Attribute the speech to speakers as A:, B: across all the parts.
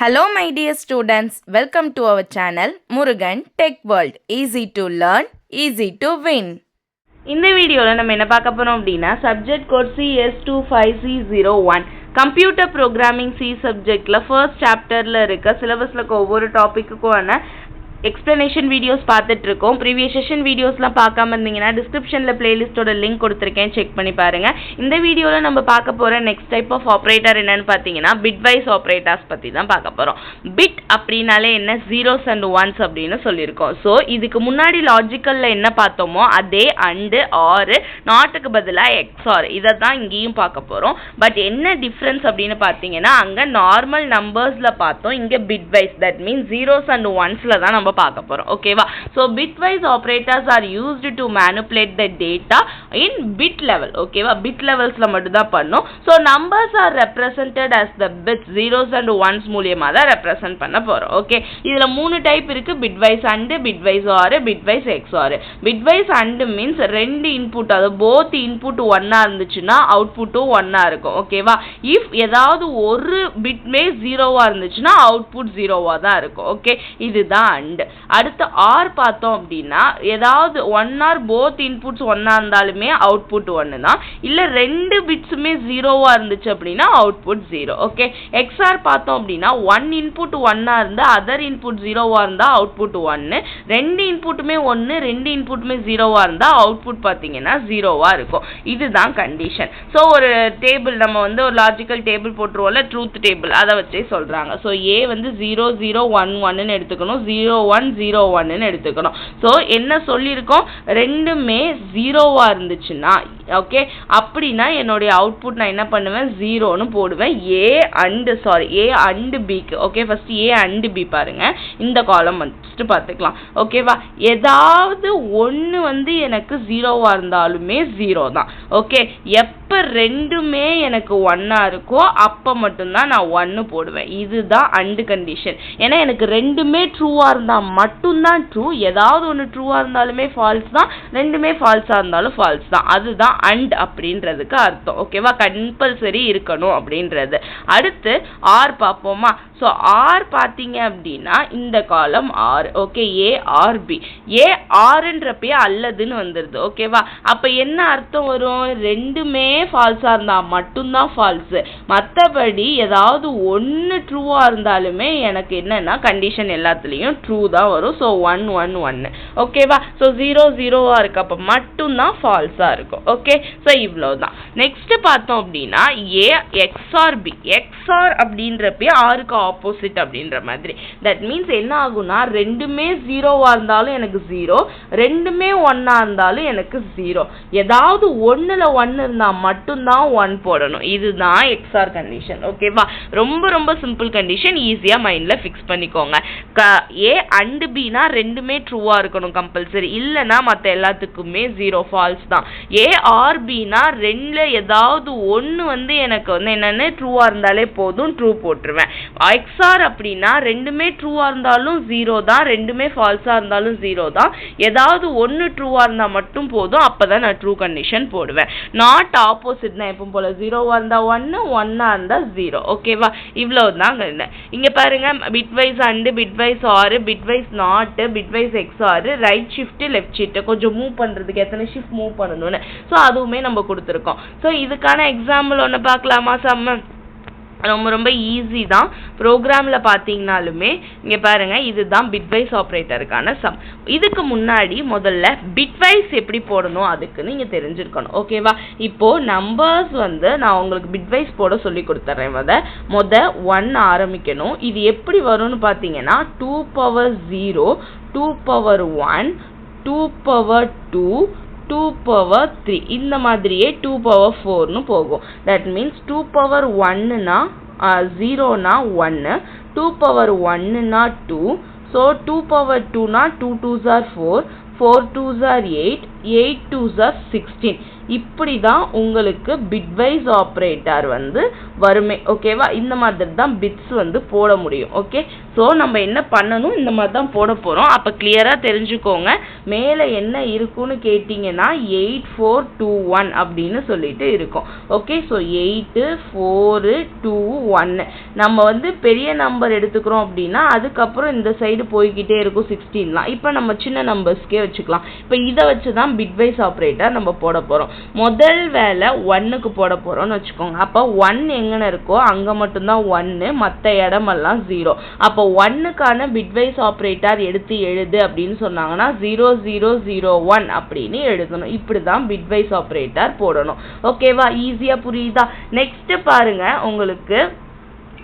A: Hello my dear students, welcome to our channel Murugan Tech World. Easy to learn, easy to win. இந்த வீடியோவில் நம்ம என்ன பார்க்க போறோம் அப்படின்னா subject code CS25C01 computer programming C சப்ஜெக்ட்ல ஃபர்ஸ்ட் சாப்டர்ல இருக்க சிலபஸ்ல ஒவ்வொரு டாபிக்குக்கான எக்ஸ்பிளனேஷன் வீடியோஸ் பார்த்துட்டு இருக்கோம். ப்ரீவியஸ் செஷன் வீடியோஸ்லாம் பார்க்காம இருந்தீங்கன்னா டிஸ்கிரிப்ஷனில் பிளேலிஸ்ட்டோட லிங்க் கொடுத்துருக்கேன், செக் பண்ணி பாருங்க. இந்த வீடியோவில் நம்ம பார்க்க போகிற நெக்ஸ்ட் டைப் ஆஃப் ஆப்ரேட்டர் என்னன்னு பார்த்தீங்கன்னா பிட்வைஸ் ஆப்ரேட்டர்ஸ் பற்றி தான் பார்க்க போகிறோம். பிட் அப்படின்னாலே என்ன, ஜீரோஸ் அண்ட் ஒன்ஸ் அப்படின்னு சொல்லியிருக்கோம். ஸோ இதுக்கு முன்னாடி லாஜிக்கலில் என்ன பார்த்தோமோ அதே அண்டு ஆறு நாட்டுக்கு பதிலாக எக்ஸ்ஆர் இதை தான் இங்கேயும் பார்க்க போகிறோம். பட் என்ன டிஃப்ரென்ஸ் அப்படின்னு பார்த்தீங்கன்னா அங்கே நார்மல் நம்பர்ஸில் பார்த்தோம், இங்கே bitwise, that means zeros and ஒன்ஸில் தான் நம்ம பார்க்க போறோம். ஓகேவா? so bitwise operators are used to manipulate the data in bit level. ஓகேவா? bit levelsல மட்டும் தான் பண்ணோம். so numbers are represented as the bits, zeros and ones மூலமா தான் ரெப்ரசன்ட் பண்ண போறோம். ஓகே, இதுல மூணு டைப் இருக்கு, bitwise and bitwise or bitwise XOR. bitwise and means ரெண்டு இன்புட், அது both input 1 இருந்துச்சுன்னா அவுட்புட்டும் 1 இருக்கும். ஓகேவா? if ஏதாவது ஒரு பிட்மே 0 இருந்துச்சுன்னா அவுட்புட் 0 தான் இருக்கும். ஓகே, இதுதான் and. அடுத்து ஆர் பார்த்தோம் அப்படின்னா ஏதாவது ஒன் ஆர் போத் இன்புட்ஸ் ஒன்னா இருந்தாலுமே அவுட்புட் ஒன்னு தான், இல்ல ரெண்டு பிட்ஸுமே ஜீரோவா இருந்துச்சு அப்படின்னா அவுட்புட் 0. ஓகே, எக்ஸ்ஆர் பார்த்தோம் அப்படின்னா ஒன் இன்புட் ஒன்னா இருந்தா அதர் இன்புட் ஜீரோவா இருந்தா அவுட்புட் 1, ரெண்டு இன்புட்டுமே 1 ரெண்டு இன்புட்டுமே ஜீரோவா இருந்தா அவுட்புட் பார்த்தீங்கன்னா 0வா இருக்கும். இதுதான் கண்டிஷன். ஸோ ஒரு டேபிள் நம்ம ஒரு லாஜிக்கல் டேபிள் போட்டுருவோம்ல, ட்ரூத் டேபிள், அதை வச்சே சொல்றாங்க. ஸோ ஏ 0 0 1 1ன்னு எடுத்துக்கணும், 0 1 0 1ன்னு எடுத்துக்கணும். ஸோ என்ன சொல்லியிருக்கோம், ரெண்டுமே ஜீரோவா இருந்துச்சுன்னா ஓகே அப்படின்னா என்னுடைய அவுட்புட் நான் என்ன பண்ணுவேன், 0ன்னு போடுவேன். ஏ அண்ட் பிக்கு. Okay, first A and B பாருங்க, இந்த காலம் ஃபர்ஸ்ட் பார்த்துக்கலாம். ஓகேவா? ஏதாவது ஒன்று எனக்கு ஜீரோவா இருந்தாலுமே 0 தான். ஓகே, எப்போ ரெண்டுமே எனக்கு 1 இருக்கோ அப்போ மட்டும்தான் நான் 1 போடுவேன். இதுதான் அண்ட் கண்டிஷன். ஏன்னா எனக்கு ரெண்டுமே ட்ரூவா இருந்தா மட்டும்தான் ட்ரூ, ஏதாவது ஒன்று ட்ரூவா இருந்தாலுமே ஃபால்ஸ் தான், ரெண்டுமே ஃபால்ஸா இருந்தாலும் ஃபால்ஸ் தான். அதுதான் அண்ட் அப்படின்றதுக்கு அர்த்தம். ஓகேவா? கம்பல்சரி இருக்கணும் அப்படின்றது. அடுத்து ஆர் பார்ப்போமா? ஸோ ஆர் பார்த்தீங்க அப்படின்னா இந்த column or. Okay, A or B. A ஆறுன்றப்பே அல்லதுன்னு வந்துடுது. ஓகேவா? அப்போ என்ன அர்த்தம் வரும், ரெண்டுமே ஃபால்ஸா இருந்தா மட்டும்தான் ஃபால்ஸ், மற்றபடி ஏதாவது ஒன்று ட்ரூவா இருந்தாலுமே எனக்கு என்னன்னா கண்டிஷன் எல்லாத்துலேயும் ட்ரூ தான் வரும். ஸோ 1 1 1. ஓகேவா? ஸோ 0 0வா இருக்கப்ப மட்டும்தான் ஃபால்ஸா இருக்கும். ஓகே, ஸோ இவ்வளவுதான். நெக்ஸ்ட் பார்த்தோம் அப்படின்னா ஏ எக்ஸ்ஆர் பி. எக்ஸ்ஆர் அப்படின்றப்ப ஆருக்கு ஆப்போசிட் அப்படின்ற மாதிரி. தட் மீன்ஸ் என்ன ஆகும்னா ரெண்டுமே ஜீரோவா இருந்தாலும் எனக்கு 0, ரெண்டுமே 1 இருந்தாலும் எனக்கு 0. ஏதாவது ஒன்னுல 1 இருந்தா மட்டும்தான் 1 போடணும். இதுதான் எக்ஸ்ஆர் கண்டிஷன். ஓகேவா? ரொம்ப ரொம்ப சிம்பிள் கண்டிஷன், ஈஸியா மைண்ட்ல ஃபிக்ஸ் பண்ணிக்கோங்க. ஏ அண்ட் பினா ரெண்டுமே ட்ரூவா இருக்கணும் கம்பல்சரி, இல்லைன்னா மற்ற எல்லாத்துக்குமே 0 ஃபால்ஸ் தான். ஏ ஆர் பினா ரெண்டுல ஏதாவது ஒன்று எனக்கு என்னன்னு ட்ரூவா இருந்தாலே போதும், ட்ரூ போட்டுருவேன். எக்ஸ்ஆர் அப்படின்னா ரெண்டுமே ட்ரூவா இருந்தாலும் 0 தான், ரெண்டுமே ஃபால்ஸா இருந்தாலும் 0 தான், ஏதாவது ஒன்று ட்ரூவா இருந்தா மட்டும் போதும், அப்பதான் நான் ட்ரூ கண்டிஷன் போடுவேன். நாட் ஆப்போசிட் தான், எப்பவும் போல 0வா இருந்தா 1 1ஆ இருந்தா 0. ஓகேவா? இவ்வளவுதான். இங்க பாருங்க, bitwise and bitwise or, bitwise not, bitwise XOR, right shift left shift கொஞ்சம் மூவ் பண்றதுக்கு எத்தனை ஷிஃப்ட் மூவ் பண்ணணும்னு ஸோ அதுவுமே நம்ம கொடுத்துருக்கோம். ஸோ இதுக்கான எக்ஸாம்பிள் ஒன்று பார்க்கலாமா? சம்ம ரொம்ப ரொம்ப ஈஸி தான். ப்ரோக்ராமில் பார்த்தீங்கனாலுமே இங்கே பாருங்க, இதுதான் பிட்வைஸ் ஆப்ரேட்டருக்கான சம். இதுக்கு முன்னாடி முதல்ல பிட்வைஸ் எப்படி போடணும் அதுக்கு நீங்கள் தெரிஞ்சிருக்கணும். ஓகேவா? இப்போ நம்பர்ஸ் நான் உங்களுக்கு பிட்வைஸ் போட சொல்லி கொடுத்துட்றேன். முத 1 ஆரம்பிக்கணும். இது எப்படி வரும்னு பார்த்தீங்கன்னா 2 power 0, 2 power 1, 2 power 2, 2 power 3, இந்த மாதிரியே 2 power 4ன்னு போகும். That means 2 power 1னா 0னா 1, 2 power 1னா 2, so 2 power 2னா 2 2s are 4, 4 2s are 8, 8 2s are 16. இப்படி தான் உங்களுக்கு பிட்வைஸ் ஆப்ரேட்டர் வந்து வருமே. ஓகேவா? இந்த மாதிரி தான் பிட்ஸ் வந்து போட முடியும். ஓகே, ஸோ நம்ம என்ன பண்ணணும், இந்த மாதிரி தான் போட போகிறோம். அப்போ கிளியராக தெரிஞ்சுக்கோங்க. மேலே என்ன இருக்குன்னு கேட்டிங்கன்னா 8421 அப்படின்னு சொல்லிட்டு இருக்கும். ஓகே, ஸோ 8421 நம்ம வந்து பெரிய நம்பர் எடுத்துக்கிறோம் அப்படின்னா அதுக்கப்புறம் இந்த சைடு போய்கிட்டே இருக்கும் 16லாம். இப்போ நம்ம சின்ன நம்பர்ஸ்க்கே வச்சுக்கலாம். இப்போ இதை வச்சு தான் பிட்வைஸ் ஆப்ரேட்டர் நம்ம போட போகிறோம். முதல் வேலை 1க்கு போட போகிறோம்னு வச்சுக்கோங்க. அப்போ 1 எங்கே இருக்கோ அங்கே மட்டும்தான் 1, மற்ற இடமெல்லாம் 0. அப்போ 1க்கான பிட்வைஸ் ஆப்ரேட்டர் எடுத்து எழுது அப்படின்னு சொன்னாங்கன்னா 0001 அப்படின்னு எழுதணும். இப்படி தான் பிட்வைஸ் ஆப்ரேட்டர் போடணும். ஓகேவா? ஈஸியாக புரியுதா? நெக்ஸ்ட் பாருங்க, உங்களுக்கு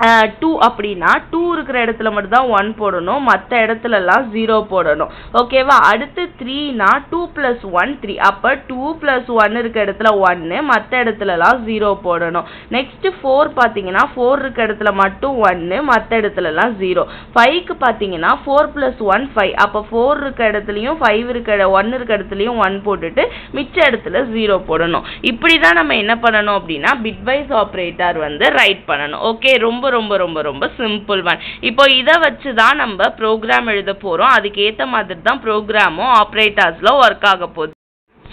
A: 2 அப்படின்னா 2 இருக்கிற இடத்துல மட்டும் தான் 1 போடணும், மற்ற இடத்துலலாம் 0 போடணும். ஓகேவா? அடுத்து 3னா 2 + 1 3. அப்போ 2 + 1 இருக்க இடத்துல 1, மற்ற இடத்துலலாம் 0 போடணும். நெக்ஸ்ட் 4 பார்த்தீங்கன்னா 4 இருக்க இடத்துல மட்டும் 1, மற்ற இடத்துலலாம் 0. 5க்கு பார்த்தீங்கன்னா 4 + 1 5. அப்போ 4 இருக்க இடத்துலையும் 1 இருக்க இடத்துலையும் 1 போட்டுட்டு மிச்ச இடத்துல 0 போடணும். இப்படி தான் நம்ம என்ன பண்ணணும் அப்படின்னா பிட்வைஸ் ஆப்ரேட்டர் வந்து ரைட் பண்ணணும். ஓகே, ரொம்ப ரொம்ப ரொம்ப ரொம்ப சிம்பிள் ஒன். இப்போ இதை வச்சு தான் நம்ம ப்ரோக்ராம் எழுத போகிறோம். அதுக்கு ஏற்ற மாதிரி தான் ப்ரோக்ராமும் ஆப்ரேட்டர்ஸில் ஒர்க் ஆக போகுது.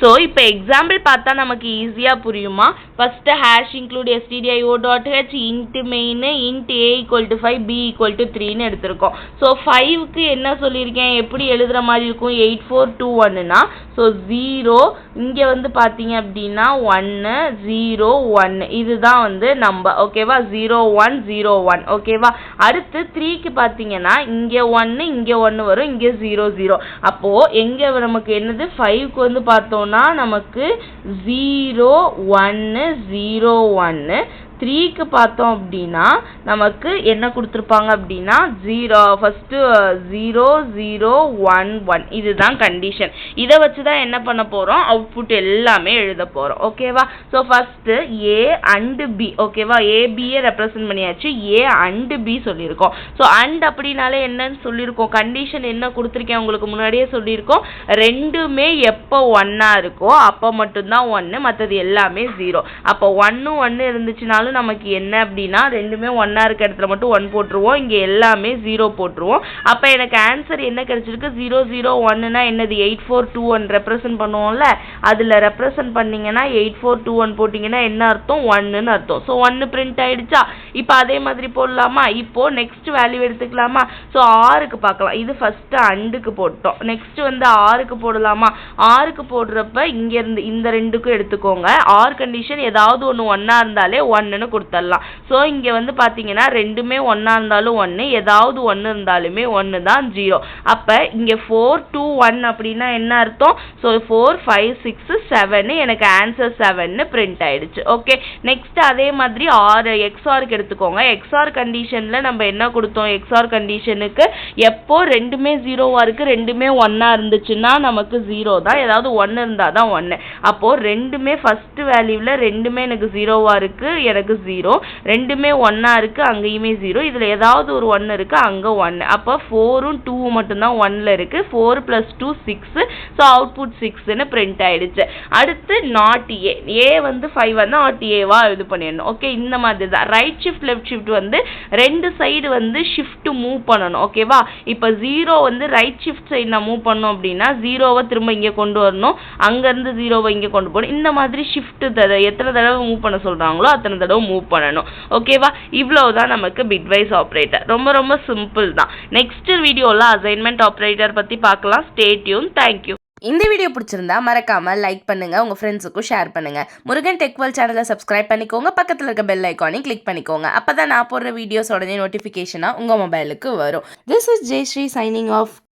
A: ஸோ இப்போ எக்ஸாம்பிள் பார்த்தா நமக்கு ஈஸியாக புரியுமா? First hash include stdio.h int main int a = 5 b = 3ன்னு எடுத்திருக்கோம். ஸோ 5க்கு என்ன சொல்லியிருக்கேன், எப்படி எழுதுகிற மாதிரி இருக்கும், 8421னா ஸோ 0 இங்கே வந்து பார்த்தீங்க அப்படின்னா 1 0 1 இதுதான் வந்து நம்பர். ஓகேவா? 0101. ஓகேவா? அடுத்து 3க்கு பார்த்தீங்கன்னா இங்கே 1 இங்கே 1 வரும், இங்கே 0 0. அப்போது எங்கே நமக்கு என்னது 5க்கு வந்து பார்த்தோம் நமக்கு 0101. 3க்கு பார்த்தோம் அப்படின்னா நமக்கு என்ன கொடுத்துருப்பாங்க அப்படின்னா 0011. இதுதான் கண்டிஷன். இதை வச்சு தான் என்ன பண்ண போகிறோம், அவுட்புட் எல்லாமே எழுத போகிறோம். ஓகேவா? So first A and B. ஓகேவா? ஏபியை ரெப்ரசன்ட் பண்ணியாச்சு, A and B சொல்லியிருக்கோம். ஸோ அண்ட் அப்படின்னாலே என்னன்னு சொல்லியிருக்கோம், கண்டிஷன் என்ன கொடுத்துருக்கேன் உங்களுக்கு முன்னாடியே சொல்லியிருக்கோம். ரெண்டுமே எப்போ 1 இருக்கோ அப்போ மட்டும்தான் 1, மற்றது எல்லாமே 0. அப்போ 1 1 இருந்துச்சுனாலும் நமக்கு என்ன அப்படின்னா ரெண்டுமே 1 இருக்க இடத்துல மட்டும் 1 போட்டுருவோம், இங்கே எல்லாமே 0 போட்டுருவோம். அப்போ எனக்கு ஆன்சர் என்ன கிடைச்சிருக்கு, 001னா என்னது 8421 ரெப்ரசன்ட் பண்ணுவோம்ல, அதில் ரெப்ரசன்ட் பண்ணிங்கன்னா 8421 போட்டிங்கன்னா என்ன அர்த்தம், 1ன்னு அர்த்தம். ஸோ 1 பிரிண்ட் ஆகிடுச்சா? இப்போ அதே மாதிரி போடலாமா? இப்போது நெக்ஸ்ட் வேல்யூ எடுத்துக்கலாமா? ஸோ 6க்கு பார்க்கலாம். இது ஃபஸ்ட்டு அண்டுக்கு போட்டோம். நெக்ஸ்ட் வந்து 6க்கு போடலாமா? 6க்கு போடுறப்ப இங்கேருந்து இந்த ரெண்டுக்கும் எடுத்துக்கோங்க. ஆர் கண்டிஷன் ஏதாவது ஒன்று 1 இருந்தாலே 1ன்னு கொடுத்துடலாம். ஸோ இங்கே வந்து பார்த்தீங்கன்னா ரெண்டுமே 1 இருந்தாலும் 1, ஏதாவது 1 இருந்தாலுமே 1 தான் 0. அப்போ இங்கே 4 2 1 அப்படின்னா என்ன அர்த்தம், ஸோ 4 5 6 7 எனக்கு ஆன்சர் 7ன்னு பிரிண்ட் ஆயிடுச்சு. ஓகே, நெக்ஸ்ட் அதே மாதிரி எக்ஸ்ஆருக்கு எடுத்துக்கோங்க. எக்ஸ்ஆர் கண்டிஷனில் நம்ம என்ன கொடுத்தோம், எக்ஸ்ஆர் கண்டிஷனுக்கு எப்போ ரெண்டுமே 0வா இருக்குது, ரெண்டுமே 1 இருந்துச்சுன்னா நமக்கு 0 தான், ஏதாவது 1 இருந்தால் தான் 1. அப்போது ரெண்டுமே ஃபஸ்ட்டு வேல்யூவில் ரெண்டுமே எனக்கு 0வா இருக்குது, எனக்கு 0, ரெண்டுமே 1 இருக்கு, அங்கேயுமே 0, இதுல ஏதாவது ஒரு 1 இருக்கு, அங்க 1. அப்ப 4ம் 2 மட்டும் தான் 1ல இருக்கு. 4 + 2 6. சோ அவுட்புட் 6ன்னு பிரிண்ட் ஆயிடுச்சு. அடுத்து நாட் ஏ. ஏ வந்து 5 வந்து நாட் ஏவா இது பண்ணிடணும். ஓகே, இந்த மாதிரி தான் ரைட் ஷிஃப்ட் லெஃப்ட் ஷிஃப்ட் வந்து ரெண்டு சைடு வந்து ஷிஃப்ட் மூவ் பண்ணணும். ஓகேவா? இப்போ 0 வந்து ரைட் ஷிஃப்ட் சைடு நான் மூவ் பண்ணோம் அப்படின்னா 0வை திரும்ப இங்கே கொண்டு வரணும், அங்கேருந்து 0வை இங்கே கொண்டு போகணும். இந்த மாதிரி ஷிஃப்ட் எத்தனை தடவை மூவ் பண்ண சொல்கிறாங்களோ அத்தனை தடவை மூவ் பண்ணணும். ஓகேவா? இவ்வளவுதான் நமக்கு பிட்வைஸ் ஆப்ரேட்டர். ரொம்ப ரொம்ப சிம்பிள் தான். நெக்ஸ்ட் வீடியோல அசைன்மெண்ட் ஆப்ரேட்டர் பத்தி பார்க்கலாம். Stay tune. தேங்க்யூ.
B: இந்த வீடியோ பிடிச்சிருந்தா மறக்காம லைக் பண்ணுங்க, உங்க ஃப்ரெண்ட்ஸுக்கும் ஷேர் பண்ணுங்க. முருகன் டெக் வேர்ல்ட் சேனலை சப்ஸ்கிரைப் பண்ணிக்கோங்க, பக்கத்தில் இருக்க பெல் ஐக்கானையும் கிளிக் பண்ணிக்கோங்க. அப்பதான் நான் போடுற வீடியோஸ் உடனே நோட்டிஃபிகேஷனா உங்க மொபைலுக்கு வரும். This is Jayashree signing of.